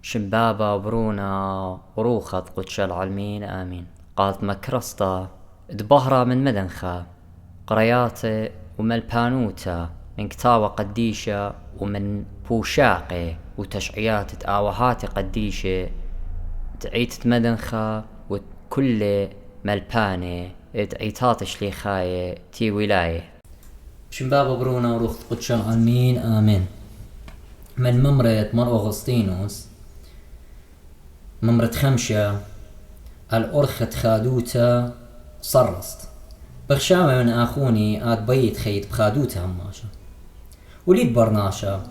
شبابا برونا وروخة قدش العالمين آمين. قالت مكرستا دبهرة من مدنخة قرياتي ومن البانوتا من كتاوة قديشة ومن بوشاقي وتشعيات تآوهات قديشة تعيت مدنخة وكل ملباني تعيتات شليخاية تي ولاية. شبابا برونا وروخة قدش العالمين آمين. من ممرة مر أغسطينوس ممرة خمشة الأرخة خادوتا صرست بخشامة من آخوني آد بيت خيط بخادوتا هماشا وليد برناشا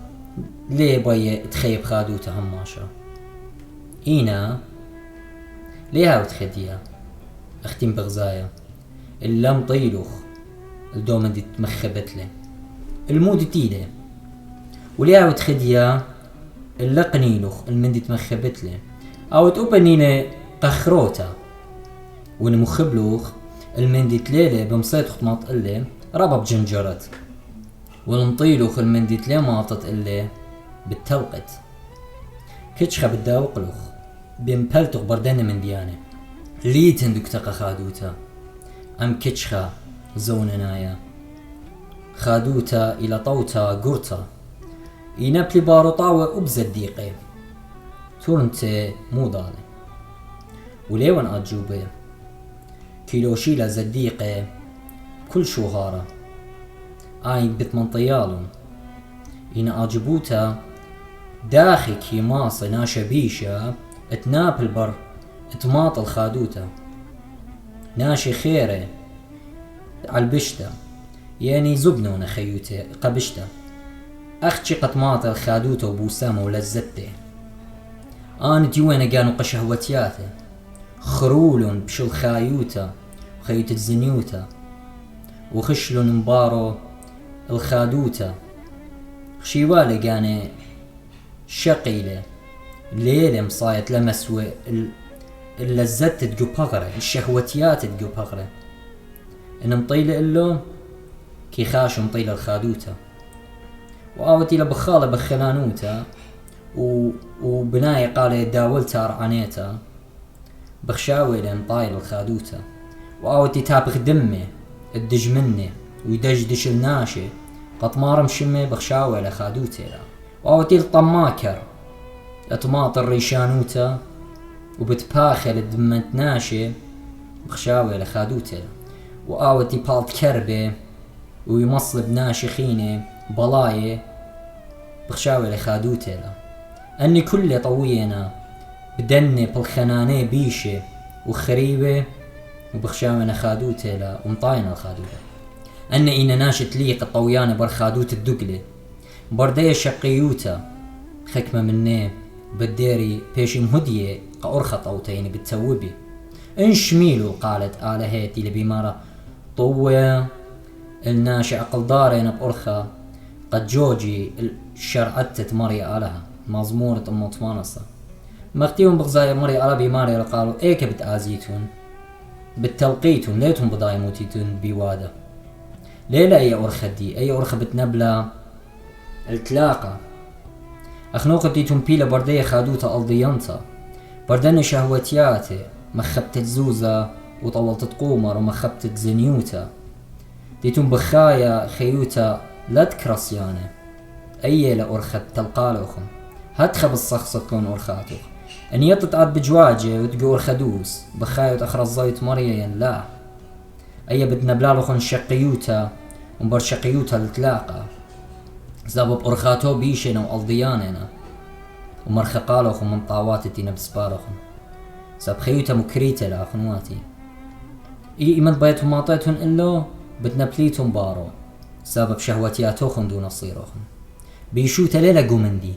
ليه بيت خيب خادوتا هماشا إينا ليه هاوت خديا أختم بغزايا اللام طيلوخ الدومن دي تمخبتلي المود تيلي وليه هاوت خديا اللقنيلوخ المندي تمخبتلي أو تقبنيني قخروتا ونمخبلوخ المندي تليلي بمصيت خطمات اللي ربب جنجرت والمطيلوخ المندي تلي ماطت اللي بالتوقت كتشخة بالداوقلوخ بمبلتوخ برداني من دياني ليتن دكتاقة خادوتا أم كتشخة زوننايا خادوتا إلى طوتا قرطا ينبلي باروطاوة أبزديقي تورنتي مو ضالي وليون أجوبي كيلوشيلا زديقي كل شوهارة آين بتمنطيالون إن أجبوتا داخي كيماصي ناشا بيشا اتناب البر اتماط الخادوتا ناشي خيري عالبشتا يعني زبنونا خيوتي قبشتا أختي قطماط الخادوتا وبوسامة ولزتي آن تيوانا كانوا قشهوتياته خرولون بشل خايوتا خيوت الزنيوتا وخشلون مبارو الخادوتا خشيوالي كان شقيلة ليلة مصايت لمسوي اللذات تقو بغرة الشهوتيات تقو بغرة إن مطيلة إلو كي خاش مطيلة الخادوتا وآوتي لبخالة بخلانوتا وبناي قال داولتا رعنيتا بخشاوي لمطايل الخادوتا وآوتي تابخ دمي الدجمني ويدجدش الناشي قطمار مشمي بخشاوي لخادوتا وآوتي الطماكر اتماط الريشانوتا وبتباخل الدمنت ناشي بخشاوي لخادوتا وآوتي بالت كربي ويمصلب ناشي خيني بلاي بخشاوي لخادوتا أني كل طوينا بدني بالخناني بيشي وخريبة وبخشاوي خادوتا ومطاينا الخادوتا أني إنا ناشت ليق الطويانة برخادوت الدقلة بردية شقيوتا خكمة مني بديري بيشي مهدية قأرخة طوتين بتسوبي انشميلو قالت آلهيتي لبيمارة طوية الناشي أقل دارين بأرخة قد جوجي الشرعتت مري آلها مزمورة أموتمانصة مختيهم بغزايا مري آلها بيماري قالوا ايك بتآزيتون بالتوقيتون ليتهم بضايموتيتون بيوادة ليلة أي أرخة دي أي أرخة بتنبلا التلاقة أخنوقة ديتون بيلا بردية خادوتا ألضيانتا بردن شهوتياتي مخبتت زوزة وطولت قومر ومخبتت زنيوتا ديتون بخايا خيوتا لا تكرسيانه أي لأرخة تلقالوخم هتخب الصخصتون أرخاتوخ أن يتطعد بجواجه وتقو أرخدوس بخايا وتأخر الزايت مريا لا أي بدنا بلالوخن شقيوتا ومبر شقيوتا لتلاقى زابب أرخاتو بيشنا وألضياننا ومرخقالوخم من طاواتتنا بسبارخم زاب خيوتا مكريتا لأخنواتي إيمان بايتهم ماطيتهم إلو بدنا بليتهم بارو سبب شهوتياتوخن دون صيروخن بيشوتا ليلا قومندي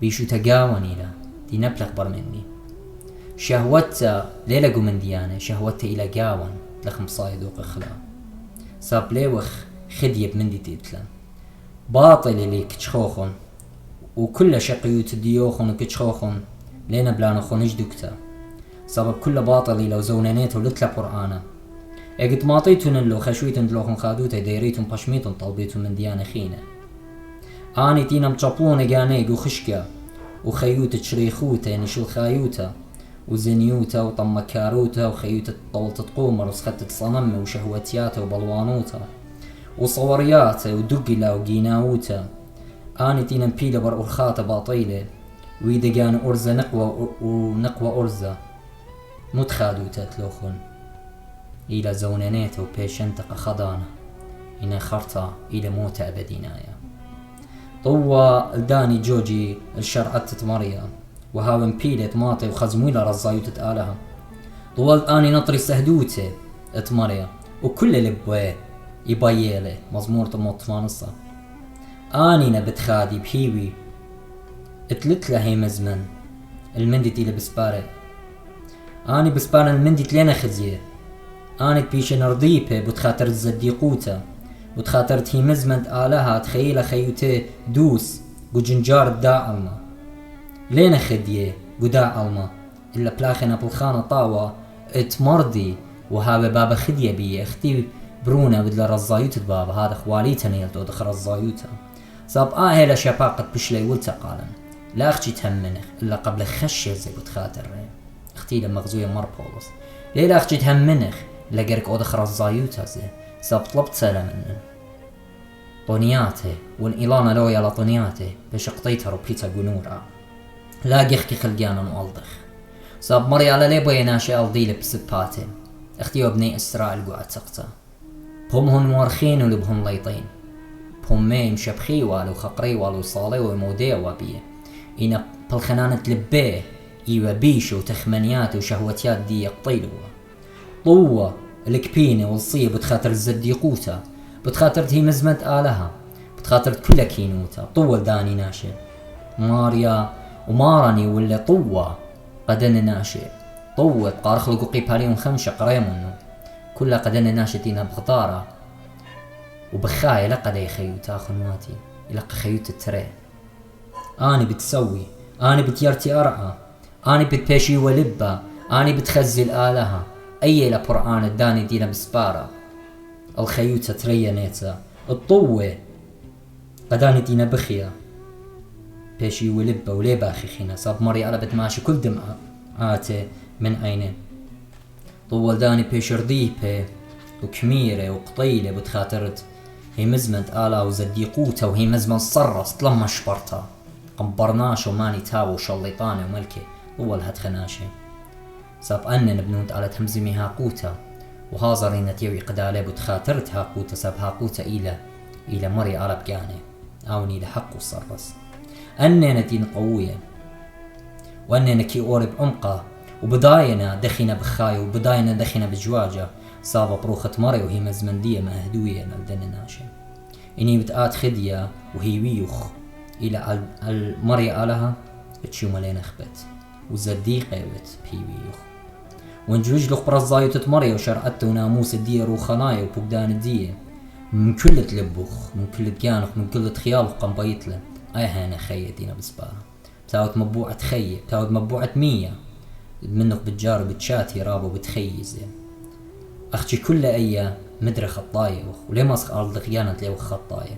بيشوتا قاواني لا دي نبلغ برمندي شهوتا ليلا قومنديانة شهوتا إلى قاوان لخم صايدوق إخلا ساب ليوخ خديب مندي تيتلا باطل اللي كتشخوخن وكل شقيوت ديوخن وكتشخوخن لينا بلانوخن اجدوكتا سبب كل باطل لو زونانيتو لتلا قرآنا اقد ماطيتون اللو خشويتون دلوخن خادوتا دايريتون باشميتون طلبيتون من ديانة خينة آني تينا مجابلون اقانيق وخشكا وخيوتة شريخوتة نشل خايوتة وزنيوتة وطمكاروتة وخيوتة طولة قومر وسختة صنم وشهوتياتة وبلوانوتة وصورياتة ودقلة وقيناوتة آني تينا مبيلة برأرخاتة باطيلة ويدقان أرزة ونقوى أرزة متخادوتة تلوخون إلى زونانيته وبيشنتق خضانة إنا خرطة إلى موت أبدينايا طوى الداني جوجي الشرعة تمريا وهاون بيلة ماطي وخزمويلة رزايوتة آلها طوال آني نطري سهدوته اتمريا وكل لبوه يبايله مزمور طموط مانصة آني نبت خادي بهيوي اتلت لهي مزمن المندي تيلي بسبارة آني بسبارة المندي تلينا خزيه آني بيش نرضيبه بتخاطر الزديقوته وتخاطرت هي مزمنت آلها تخيل خيوته دوس وجنجار الداع الما لين خديه قداع الما إلا بلاخنا بالخانة طاوة اتمرضي وهذا بابا خديه بي اختي برونا بدل رزايوت بابا هذا خواليتا نيلتو دخل رزايوتا صاب هلا شباقة بشلي ولتا قالا لا اختي تهمنخ إلا قبل خشي زي بتخاطر اختي لما غزوية مربولوس ليه لا اختي تهمنخ لقرك أدخل رزايوتا زي صاب طلبت سلامن طونياته والإلانة لو يلا طونياته باش قطيتها ربيتا قنورا لا قيخكي خلقانا نوالدخ صاب مري على ليبو يناشي ألديلي بسباته اختي وابني إسرائيل قوعد سقطة بهم هن مورخين ولبهم ليطين بهم مي مشبخي والو خقري والو صالي ومودي وابيه إنا بالخنانة لبيه إيوا بيشو وتخمنيات وشهوتيات دي يقطيلوا طوة الكبينة والصية بتخاطر الزديقوتا بتخاطرت هي مزمت آلها بتخاطرت كل كينوتا طوة داني ناشي ماريا ومارني ولا طوة قدن ناشي طوة قارخ لقو قيباليون خمشة قريمونو كل قدن ناشتينا بخطارة وبخاية لقد يخيوتا خنواتي يلقى خيوت التري اني بتسوي اني بتيرتي ارعى اني بتبيشي ولبا اني بتخزل آلها اي لبرعان الداني دينا بسبارة الخيوتة تريا نيتا الطوة قداني دينا بخيا بيشي ولبا ولي باخي خينا صاب مري على بتماشي كل دمعة آتي من عيني طول داني بيش رديبه وكميرة وقطيلة بتخاطرت هي مزمنت آلا وزديقوتا وهي مزمن صرصت لما شبرتا قنبرناش وماني تاو وشليطاني وملكي طول هتخناشي صاب أنن بنوت على تمزمي هاقوتا وهازرين تيوي قدالي بتخاطرت هاقوتا صاب هاقوتا إلى مري على بقاني أوني لحق وصرص أننا دين قوية وأننا كي أورب عمقه وبداينا دخينا بخاي وبداينا دخينا بجواجة صابة بروخة مري وهي مزمندية مهدوية نالدن ناشي إني بتقات خدية وهي ويوخ إلى المري آلها بتشو ملينا خبت وزديقة بت بي ويوخ ونجوج لخ برزايو تتمري وشرعت وناموس الدية روخناي وبقدان الدية من كل تلبخ من كل تجانخ من كل تخيال قنبيتله هانا خية دينا بسبارة بتاوت مبوعة خية بتاوت مبوعة 100 منك بتجار بتشاتي رابو بتخيزي أختي كل أيا مدري خطايا وليه ما أسخ أرض خيانة ليه خطايا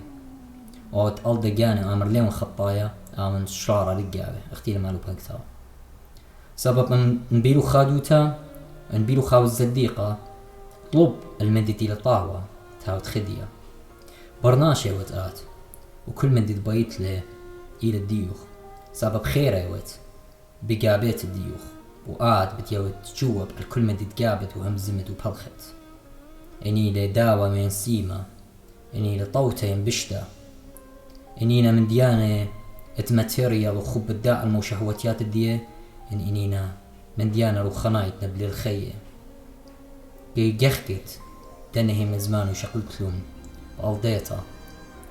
أو أرض جاني أمر ليه خطايا آمن شرارة لقابة أختي لما لو بنكتاو سبب نبيلو خادوتا نبيلو خاو الزديقة طلب المندي لطاوة تاوت خدية برناشي وتقات وكل مندي بيت له إلى الديوخ سبب خيره وت بقابيت الديوخ وقاد بتيوت تجوب الكل مندي تقابت وهمزمت وبلخت إني لداوة من سيما إني لطوته ينبشتا إنينا من ديانة اتماتيريال وخب الداء المشهوتيات الدية إنينا من ديانة وخنايت نبلي الخية قيقخكت دنهي من زمان وشقلت لهم وألديتا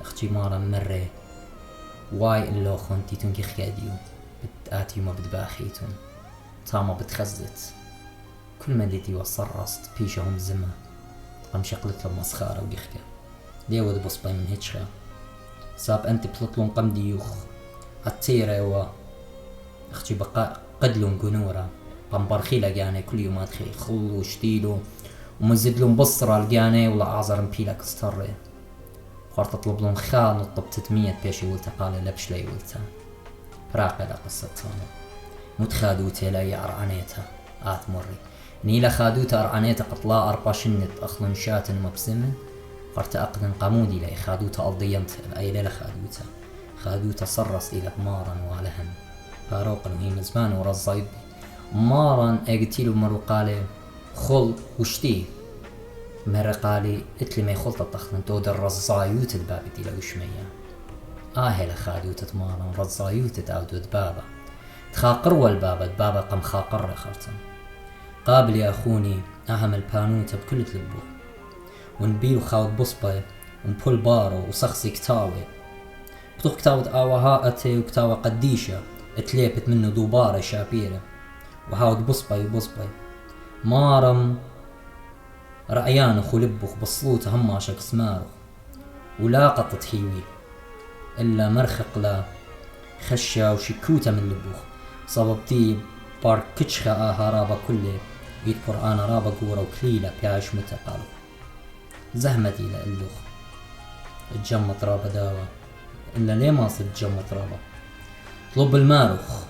اختي مارا مرة واي اللو خونتي تنكي خياديو بتآتي وما بتباخيتون تاما بتخزت كل ما ديتي وصرست بيشهم زما قام شقلت لهم مسخارة وقخكة ليود بصبي من هيتشخا صاب انت بتطلون قم ديوخ عالتيرة و اختي بقى قدلون قنورة قام برخي لقاني كل يوم ادخي خلو وشتيلو ومزد لهم بصرة لقاني ولا اعذر مبيلك استري خارت اطلب لهم خال نطب 300 بيشي ولتا قال لبش لي ولتا براقة قصة تانا متخادوتي لا يعرعنيتها مري نيلا خادوتا أرعنيتا قطلاء أربا شنت أخلن شات مبسمن قرت أقدن قامودي لي خادوتا أضينت أي ليلة خادوتا صرص إلى مارا ولهم فاروقا هي مزمان ورزايد مارا اقتيلو مرو قالي خل وشتي مرة قالي اتلي ما يخلط الطخن تود الرزايوت الباب دي لو شمية هلا خادوتا مارا رزايوت تعودو دبابا تخاقر والبابا قم خاقر خرتم قابل يا أخوني أهم البانوتة بكل تلبو ونبيلو خاود بصبي ونبول بارو وسخسي كتاوي بطوخ كتاوت آوها أتي وكتاوة قديشة اتليبت منه دوبارة شابيرة وهاود بصبي مارم رأيانخ ولبخ بصلوت هماشك سمارخ ولا قطت هيوي إلا مرخق لا خشة وشكوتة من لبوخ صببتي باركتشخة هرابا كله بيت قرآن رابا قورا وكليلة بيعيش متقالو زهمتي لألوخ اتجمط رابا داوا إلا ليه ما صد تجمط رابا طلب الماروخ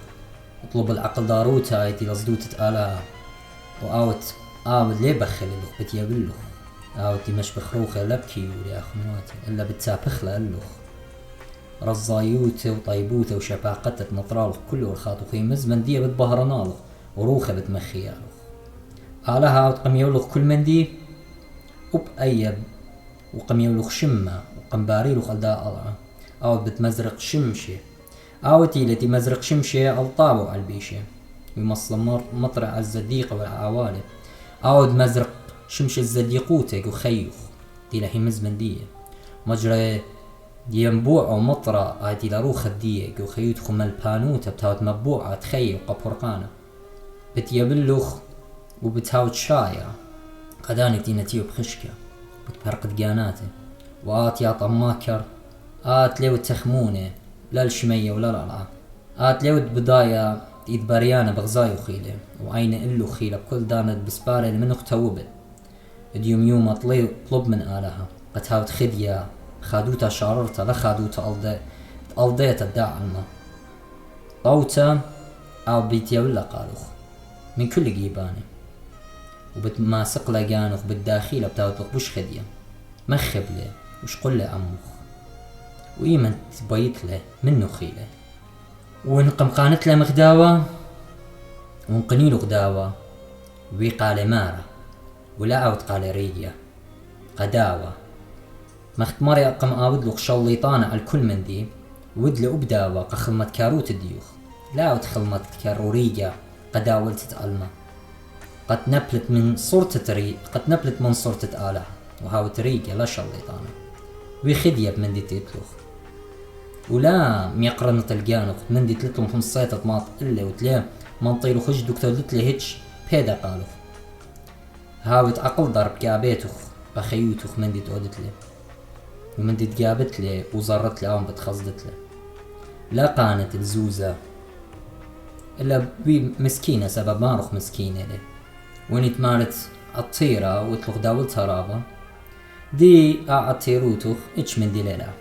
اطلب العقل داروتا ايتي لصدوتة آلاها وآود ليه بخل اللوخ بتيابلوخ آودي مش بخروخة لبكي ولي أخنواتي إلا بتسابخ لألوخ رزايوته وطيبوته وشباقته مطرالخ كله والخاطوخي مزمن دي بتبهرنالخ وروخه بتمخيالخ آلها وتقم يولخ كل من دي وبأيب وقم يولخ شمة وقم باريلخ ألداء أضعه آود بتمزرق شمشة آوتي التي مزرق شمشة ألطابو على البيشة ويمصل مطرع الزديقة والعوالي آود مزرق شمشة الزديقوتك وخيوخ دي لهي مزمن دي مجرى ينبوع ومطرة آتي لروخ الديق وخيوت خم البانوتة بتاوت مبوعة تخي وقبرقانة بتيابلوخ وبتاوت شايع قداني تينتيو بخشكة بتبرق دقاناته وآت يا طماكر آت ليو تخمونة لا الشمية ولا الألعى آت ليو بداية إيد باريانة بغزايو خيلة وعين إلو خيلة بكل دانت بسبارة لمنو اختوبت يوم طلب من آلها قتاوت خدية خادوتا شاررتا لا خادوتا ألضيت الداع الماء طوتا أو بيتيا ولا قالوخ من كل جيباني وبتماسق لقانوخ بالداخيلة بتاوت بوش خدية مخب له وش قل له أموخ وإيمن تبيت له منو خيله ونقم قانت له مغداوة ونقنيلو غداوة ويقال مارا ولا أوت قال ريجيا قداوة مختمري أقم آودلوخ شليطانة على الكل من دي ودلو أبداوة قخلمت كاروت الديوخ لا أوت خلمت كاروريجا قداول تتألمه قد نبلت من صورة آلة وهاوت ريجا لا شليطانة ويخدية بمندي تيتلوخ ولا ميقرن تلقانوخ مندي تلتلم خمسيطة ماط إلا وتليه منطيلو خج دكتور لتلي هيتش بيدا قالوخ هاوت عقل ضرب كابيتوخ بخيوتوخ مندي تودت لي ومندي تقابت لي وزرت لي أوم بتخزدت لي لا قانت الزوزة إلا بي مسكينة سبب ماروخ مسكينة لي ونيت مالت الطيرة وتلوخ داولتها رابا دي أعطيروتوخ إتش من دي ليلة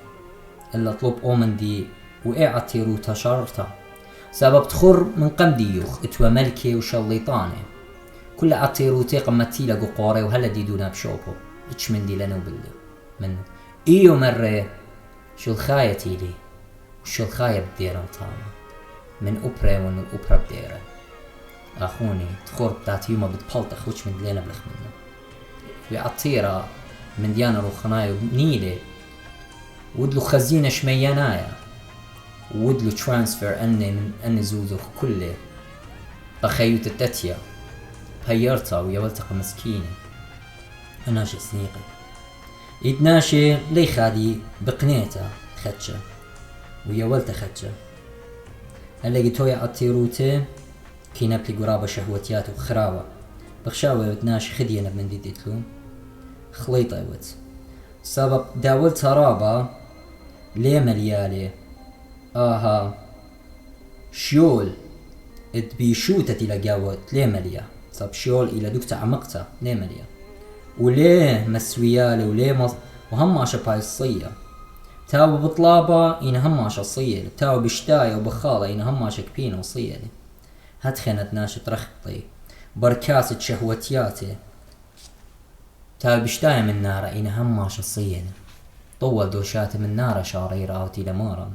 إلا طلب أومن دي وإعطيروتها شرطة سبب تخر من قمديوخ اتوى ملكي وشليطاني كل أعطيروتي قمتي لقو قوري وهلا دي دونا بشوبو إتش من دي لنا وبلو منه إيو مرة شو الخاية تيلي وشو الخاية بديرة طالة من أوبرا ومن الأوبرا بديرة أخوني تخور بتاعت يوما بتبلطخ وش من دلينا بلخ منه ويعطيرا من ديانا روخنايو نيلي ودلو خزينة شميانايا ودلو ترانسفير أني من أني زوزوخ كله بخيوت التتيا بهيرتا ويولتق مسكيني أناشي سنيقي يتناشي لي خادي بقنيتا خدشة ويولت خدشة اللي تويا عطيروتي كي نبلي قرابة شهوتيات وخراوة بخشاوة يتناشي خدينا من دي ديتلو خليطة يوت سبب داولت رابا ليه مليالي شيول اتبيشوتة لقاوت ليه مليا سب شيول إلى دوكتا عمقتا ليه مليا وليه مسويالي وليه وهم عشا باي الصية تاو بطلابة إن هماش الصيل، تاو بشتاية وبخالة إن هماش كبينة وصيل. هتخنت ناشط رخطي بركاسة شهوتياتي، تاو بشتاية من نارة إن هماش الصيل. طول دوشات من نارة شاريرة أوتي لمارا،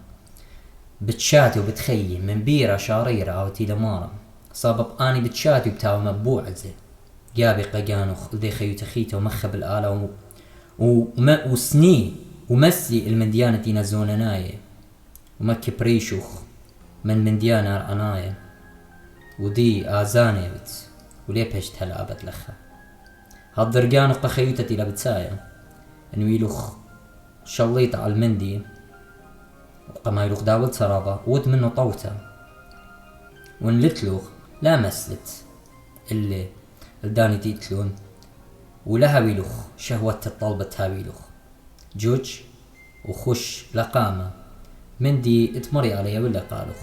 بتشاتي وبتخيم من بيرة شاريرة أوتي لمارا. صابب اني بتشاتي وبتاو مبوعزة، جابي قجانوخ ذي خيو تخيته ومخب الآلة وسني ومسي المنديانة دينا زونناية ومكي بريشوخ من منديانة رأناية ودي آزاني بت وليه بيشت هلا أبد لخا. هالضرقانوخ قخيوتتي لبتسايا انويلوخ شليط على المندي وقما يلوخ داول سرابة ود منه طوتا ونلتلوخ لا مسلت اللي الداني تيتلون ولها ويلوخ شهوة الطلبة تاويلوخ جوج وخش لقامة مندي اتمري عليا ولا قالوخ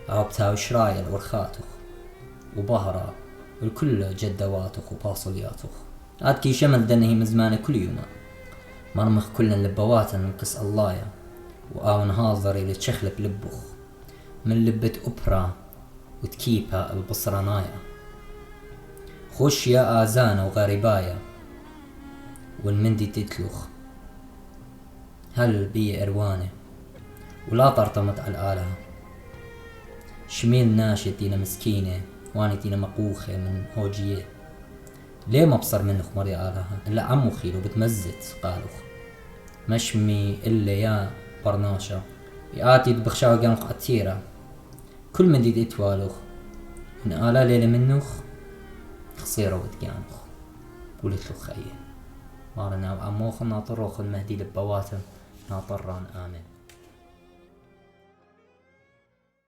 عبتها شرايا الورخاتوخ وبهرة الكل جدواتوخ وباصلياتوخ عادكي شمل دنهي مزمانة كل يوم مرمخ كل لبواتا من قص اللايا وآون هاظري لتشخلب لبوخ من لبة أوبرا وتكيبها البصرانايا. خش يا آزانة وغريبايا والمندي تتلوخ هل بي إرواني ولا طرطمت على الآلة. شميل ناشد دينا مسكينة واني دينا مقوخة من هوجية، ليه ما بصر منخ مري آلها إلا عمو خيلو بتمزت قالوخ مشمي إلا يا برناشا ياتي بخشاو جانوخ عتيرة كل من دي اتوالوخ إن آلا ليلة منوخ خصيرة ودقانوخ ولتلو خيه مارنا وعموخ ناطروخ المهدي لبواتم ناطران آمين.